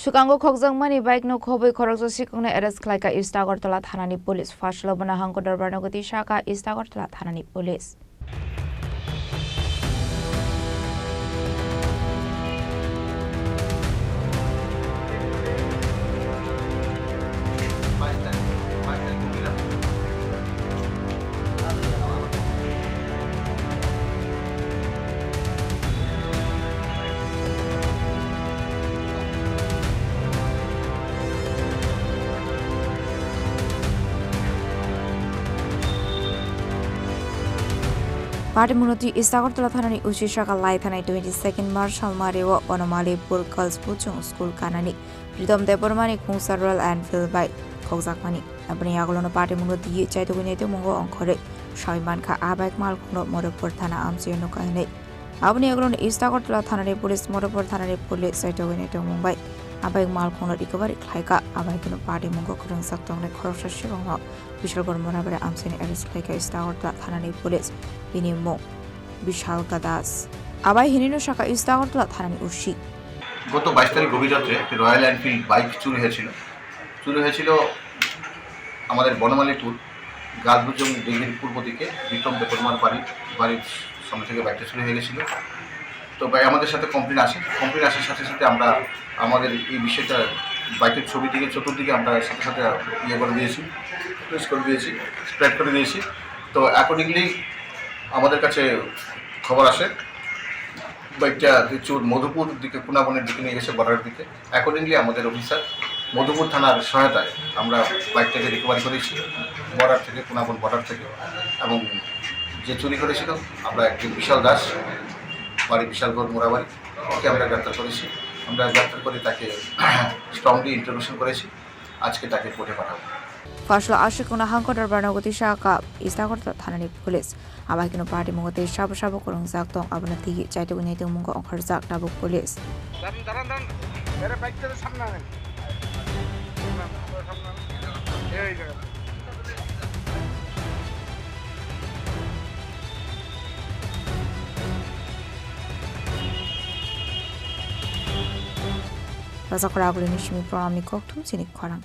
Swkango Khokjakmani bike no Khobwi Khoroksa Sikok ne arrest Khlaikha East Agartala Thanani police. Phasalo Hangkhor Dorbar Nogo Tisakha East Agartala Thanani police. Party Munoti East Agartala Thanani Tisakha Khlaikha 22nd March Halmarewa Bono Girls Puchung School Kanani Pridom Debormani Khungsa Royal Enfield by Khokjakmani Apni Agolono Party Munoti Chaitogine Mongo Hangkhor Shaiman Kha Abike Mal Khno Morapur Thana Amsi no Kaine Apni Agolono East Agartala Thanani Police Morapur Thanani Police Chaitogine Mumbai Abike Mal Khno recovery Khlaikha Abike no Party Mongo Khorang Khokjakmani Khoroksa Sikok Vishal Gormorabare Amsini arrest Khlaikha East Agartala Thanani Police Binimo Vishal Gadas Abai Hinino Shaka East Agartala Thanani Ushi গত 22 তারিখ গভীর রাতে একটি royal Enfield bike চুরি হয়েছিল আমাদের বনমালীপুর গাছবুজং দিঘির পূর্ব দিকে বিক্রম দেববর্মার বাড়ির সামনে থেকে বাইকটা চুরি হয়ে গেছিল। তো ভাই আমাদের সাথে কমপ্লেন আসার সাথে সাথে আমরা আমাদের এই বিষয়টা বাইকের ছবি থেকে চতুর্দিকে আমরা সাথে স্প্রেড করে দিয়েছি। তো অ্যাকর্ডিংলি আমাদের কাছে খবর আসে বাইকটা চোর মধুপুর দিকে পুনাবনের দিকে নিয়ে গেছে বর্ডার দিকে। অ্যাকর্ডিংলি আমাদের অফিসার মধুপুর থানার সহায়তায় আমরা বাইকটাকে রিকভারি করেছি বর্ডার থেকে, পুনাবন বর্ডার থেকে। এবং যে চুরি করেছিল আমরা একটি বিশাল দাস বাড়ি বিশালগড় মোড়াবাড়ি ওকে আমরা গ্রেপ্তার করেছি। আমরা গ্রেপ্তার করে তাকে স্ট্রংলি ইন্টারভিউশন করেছি। আজকে তাকে কোর্টে পাঠাবো। Phasalo Ashikona Hangkhor Dorbar Nogo Tisakha East Agartala Thanani police Abakino Party Mongote Shabu Kurang Zaktong Abnati Chaitogine Mongo Khorjak Tabuk police daran mere bike থেকে সামনে আনেন এই জায়গা Phasalo Khorang Chini Khorang